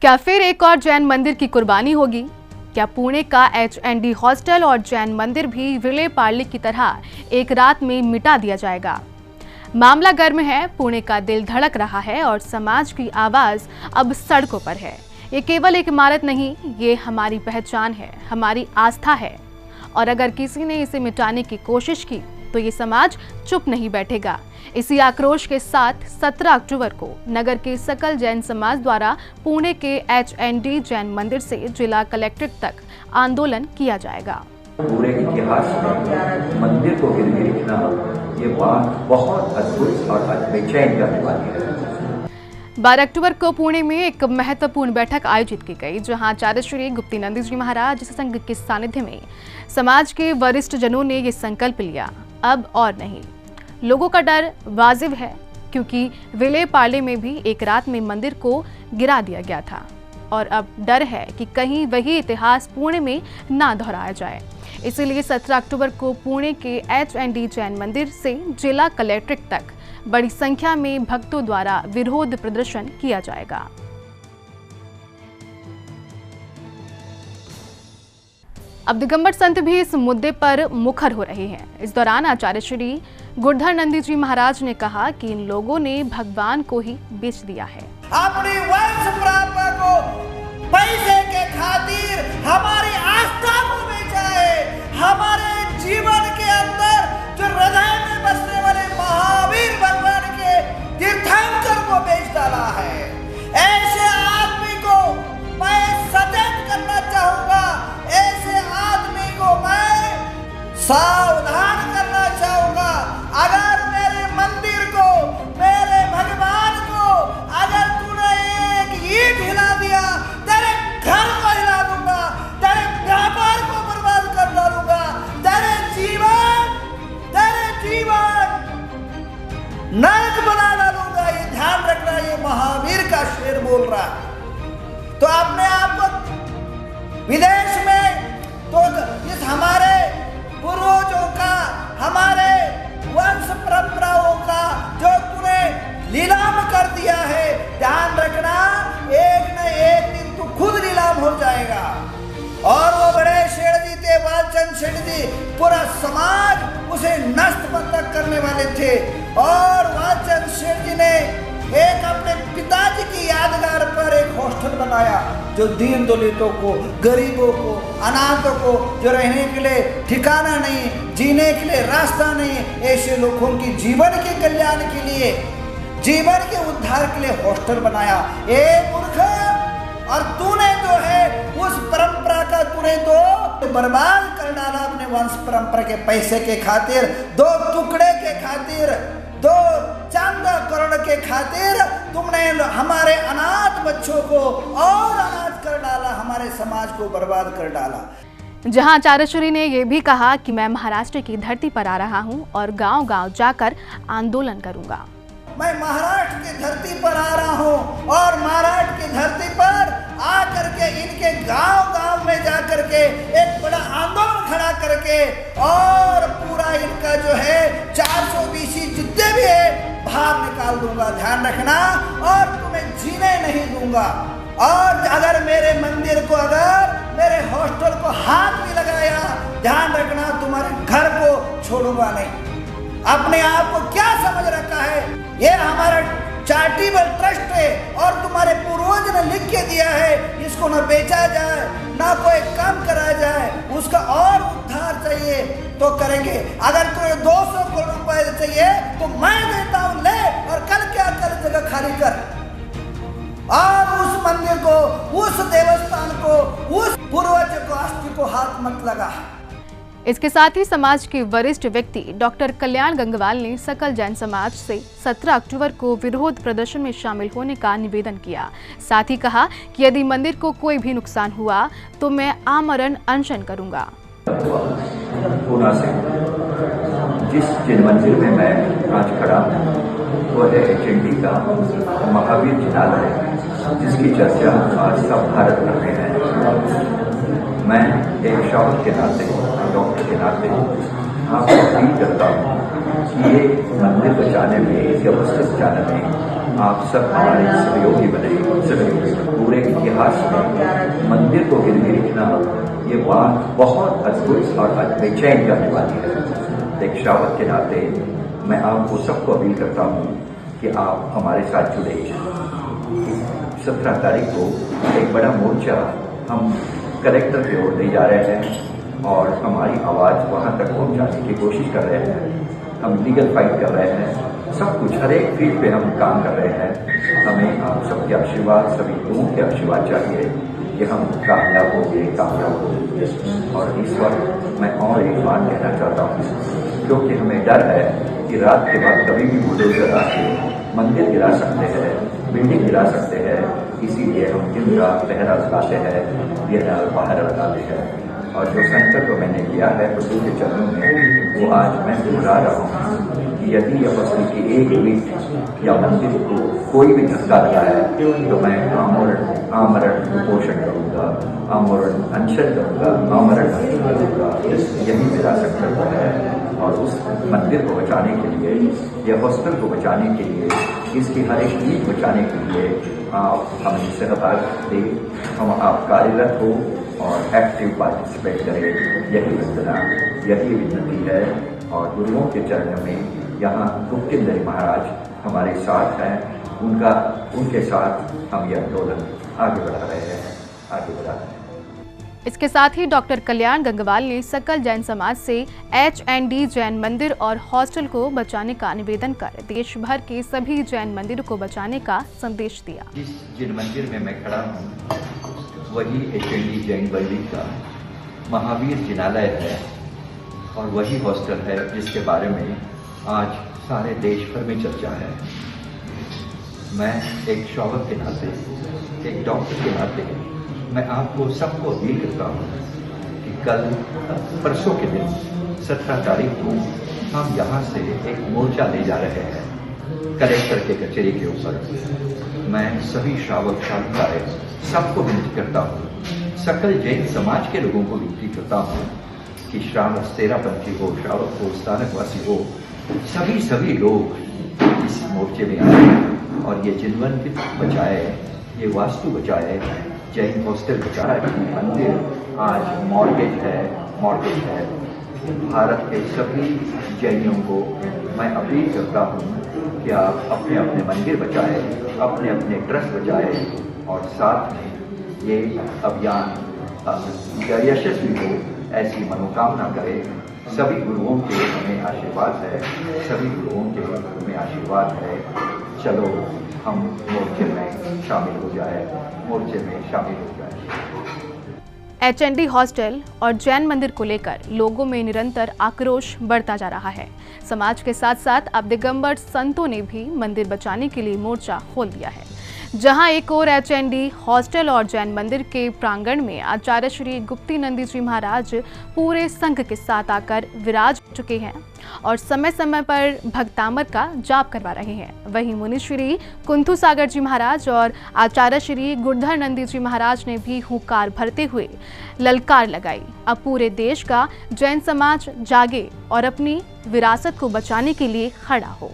क्या फिर एक और जैन मंदिर की कुर्बानी होगी? क्या पुणे का एचएनडी हॉस्टल और जैन मंदिर भी विले पार्ले की तरह एक रात में मिटा दिया जाएगा? मामला गर्म है, पुणे का दिल धड़क रहा है और समाज की आवाज अब सड़कों पर है। ये केवल एक इमारत नहीं, ये हमारी पहचान है, हमारी आस्था है। और अगर किसी ने इसे मिटाने की कोशिश की तो ये समाज चुप नहीं बैठेगा। इसी आक्रोश के साथ 17 अक्टूबर को नगर के सकल जैन समाज द्वारा पुणे के एचएनडी जैन मंदिर से जिला कलेक्ट्रेट तक आंदोलन किया जाएगा। पूरे इतिहास में मंदिर को गिरवी रखना ये बात बहुत अद्भुत और बेचैन करने वाली है। 12 अक्टूबर को पुणे में एक महत्वपूर्ण बैठक आयोजित की गई, जहां आचार्य श्री गुप्तिनंद जी महाराज संघ के सानिध्य में समाज के वरिष्ठ जनों ने ये संकल्प लिया, अब और नहीं। लोगों का डर वाजिब है, क्योंकि विले पार्ले में भी एक रात में मंदिर को गिरा दिया गया था और अब डर है कि कहीं वही इतिहास पुणे में ना दोहराया जाए। इसीलिए 17 अक्टूबर को पुणे के एचएनडी जैन मंदिर से जिला कलेक्ट्रेट तक बड़ी संख्या में भक्तों द्वारा विरोध प्रदर्शन किया जाएगा। अब दिगंबर संत भी इस मुद्दे पर मुखर हो रहे हैं। इस दौरान आचार्य श्री गुरुधर नंदी जी महाराज ने कहा कि इन लोगों ने भगवान को ही बेच दिया है। अपनी वंश परंपरा को पैसे के खातिर हमारी आस्था को बेचा है। हमारे जीवन के अंदर जो हृदय में बसने वाले महावीर भगवान के तीर्थंकर को बेच डाला है। ऐसे आदमी को मैं सचेत करना चाहूंगा, ऐसे आदमी को मैं सावधान करना चाहूंगा। अगर मेरे मंदिर को, मेरे भगवान को अगर तूने एक ईंट हिला दिया, तेरे घर को हिला दूंगा, तेरे व्यापार को बर्बाद कर डालूंगा, तेरे जीवन नरक बना डालूंगा। ये ध्यान रखना, ये महावीर का शेर बोल रहा है। तो अपने आप को विदेश में तो इस हमारे पूर्वजों का, हमारे वंश परंपराओं का जो तूने नीलाम कर दिया है, ध्यान रखना एक न एक दिन तू खुद नीलाम हो जाएगा। और वो बड़े शेर जी थे, वालचंद शेर जी, पूरा समाज उसे नष्ट बंधक करने वाले थे। और वालचंद शेर जी ने एक अपने पिताजी की यादगार पर एक हॉस्टल बनाया, जो दीन दलितों को, गरीबों को, अनाथों को, जो रहने के लिए ठिकाना नहीं, जीने के लिए रास्ता नहीं, ऐसे लोगों की जीवन के कल्याण के लिए, जीवन के उद्धार के लिए हॉस्टल बनाया। एक मूर्ख, और तूने जो है उस परंपरा का तूने तो बर्बाद कर डाला अपने वंश परंपरा के पैसे के खातिर, 2 टुकड़े के खातिर, 2 चंद करोड़ के खातिर तुमने हमारे अनाथ बच्चों को और अनाथ कर डाला, हमारे समाज को बर्बाद कर डाला। जहां आचार्य श्री ने यह भी कहा कि मैं महाराष्ट्र की धरती पर आ रहा हूं और गांव-गांव जाकर आंदोलन करूंगा। मैं महाराष्ट्र की धरती पर आ रहा हूँ और महाराष्ट्र की धरती पर आकर के इनके गांव-गांव में जाकर के एक बड़ा आंदोलन खड़ा करके और पूरा इनका जो है 420 जितने भी है बाहर निकाल दूंगा। ध्यान रखना, और तुम्हें जीने नहीं दूंगा। और अगर मेरे मंदिर को, अगर मेरे हॉस्टल को हाथ भी लगाया, ध्यान रखना तुम्हारे घर को छोड़ूंगा नहीं। अपने आप को क्या समझ रखा है? ये हमारा चैरिटेबल ट्रस्ट है और तुम्हारे पूर्वज ने लिख के दिया है, इसको न बेचा जाए, ना कोई काम कराया जाए, उसका और उद्धार चाहिए तो करेंगे। अगर तुम्हें 200 करोड़ रुपए चाहिए तो मैं देता हूं, ले, और कल क्या कर, जगह खाली कर और उस मंदिर को, उस देवस्थान को, उस पूर्वज को, अस्थि को हाथ मत लगा। इसके साथ ही समाज के वरिष्ठ व्यक्ति डॉक्टर कल्याण गंगवाल ने सकल जैन समाज से 17 अक्टूबर को विरोध प्रदर्शन में शामिल होने का निवेदन किया। साथ ही कहा कि यदि मंदिर को कोई भी नुकसान हुआ तो मैं आमरण अनशन करूंगा। पुणे से जिस जैन मंदिर में मैं आज खड़ा हूँ वो है एचएनडी का महावीर जिनालय, जिसकी चर्चा आज सब भारत कर रहे हैं। मैं एक शावक के नाते, डॉक्टर के नाते आपको अपील करता हूँ कि ये मंदिर बचाने में, इस अवस्था बचाने में आप सब हमारे सहयोगी बने। पूरे इतिहास इतिहास में मंदिर को गिरगिरना ये बात बहुत अद्भुत और बेचैन करने वाली है। एक श्रावक के नाते मैं आपको सबको अपील करता हूँ कि आप हमारे साथ जुड़े। 17 तारीख को एक बड़ा मोर्चा हम कलेक्टर की ओर ले जा रहे हैं और हमारी आवाज़ वहाँ तक पहुँचाने की कोशिश कर रहे हैं। हम लीगल फाइट कर रहे हैं, सब कुछ हर एक फील्ड पे हम काम कर रहे हैं। हमें आप सबके आशीर्वाद, सभी लोगों के आशीर्वाद चाहिए कि हम कामयाब होंगे। और इस वक्त मैं और एक बात कहना चाहता हूँ, क्योंकि हमें डर है कि रात के बाद कभी भी बुलडोजर आके मंदिर गिरा सकते हैं, बिल्डिंग गिरा सकते हैं। इसीलिए हम दिन रात पहरा लगाते हैं, पहरा लगाते हैं। और जो संकल्प को मैंने किया है प्रभु के चरणों में, वो आज मैं दोहरा रहा हूँ कि यदि अपस्ती की एक ईंट या मंदिर को कोई भी धक्का लगा है तो मैं आमरण पोषण करूँगा, आमरण अनशन करूँगा, आमरण करूँगा। यही मेरा संकल्प है। और उस मंदिर को बचाने के लिए, या हॉस्टल को बचाने के लिए, इसकी हर एक ईंट बचाने के लिए आप हमें सहभाग दें। हम आप कार्यरत हो और एक्टिव पार्टिसिपेट करें। यही वंदना, यही विनती है। और गुरुओं के चरण में यहाँ गुप्तेंद्र महाराज हमारे साथ हैं, उनके साथ हम यह आंदोलन आगे बढ़ा रहे हैं। इसके साथ ही डॉक्टर कल्याण गंगवाल ने सकल जैन समाज से HND जैन मंदिर और हॉस्टल को बचाने का निवेदन कर देश भर के सभी जैन मंदिरों को बचाने का संदेश दिया। जिन मंदिर में मैं खड़ा हूँ वही HND जैन मंदिर का महावीर जिनालय है और वही हॉस्टल है जिसके बारे में आज सारे देश भर में चर्चा है। मैं एक श्रावक के नाते, एक डॉक्टर के नाते मैं आपको सबको अपील करता हूँ कि कल परसों के दिन 17 तारीख को हम यहाँ से एक मोर्चा ले जा रहे हैं कलेक्टर के कचहरी के ऊपर। मैं सभी श्रावक शांताएं सबको विनती करता हूँ, सकल जैन समाज के लोगों को विनती करता हूँ कि श्रावक तेरापंथी हो, श्रावक हो, स्थानकवासी हो, सभी लोग इस मोर्चे में आए और ये जीवन बचाए, ये वास्तु बचाए, जैन हॉस्टल बचाए। मंदिर आज मॉर्गेज है। भारत के सभी जैनियों को मैं अपील करता हूँ कि आप अपने अपने मंदिर बचाए, अपने अपने ट्रस्ट बचाए और साथ में ये अभियान यशस्वी हो, ऐसी मनोकामना करें। सभी गुरुओं के हमें आशीर्वाद है, चलो हम मोर्चे में शामिल हो जाए। HND हॉस्टल और जैन मंदिर को लेकर लोगों में निरंतर आक्रोश बढ़ता जा रहा है। समाज के साथ साथ अब दिगंबर संतों ने भी मंदिर बचाने के लिए मोर्चा खोल दिया है। जहां एक और HND हॉस्टल और जैन मंदिर के प्रांगण में आचार्य श्री गुप्तीनंदी जी महाराज पूरे संघ के साथ आकर विराज चुके हैं और समय समय पर भक्तामर का जाप करवा रहे हैं। वहीं मुनि श्री कुंथु सागर जी महाराज और आचार्य श्री गुरधर नंदी जी महाराज ने भी हुंकार भरते हुए ललकार लगाई। अब पूरे देश का जैन समाज जागे और अपनी विरासत को बचाने के लिए खड़ा हो।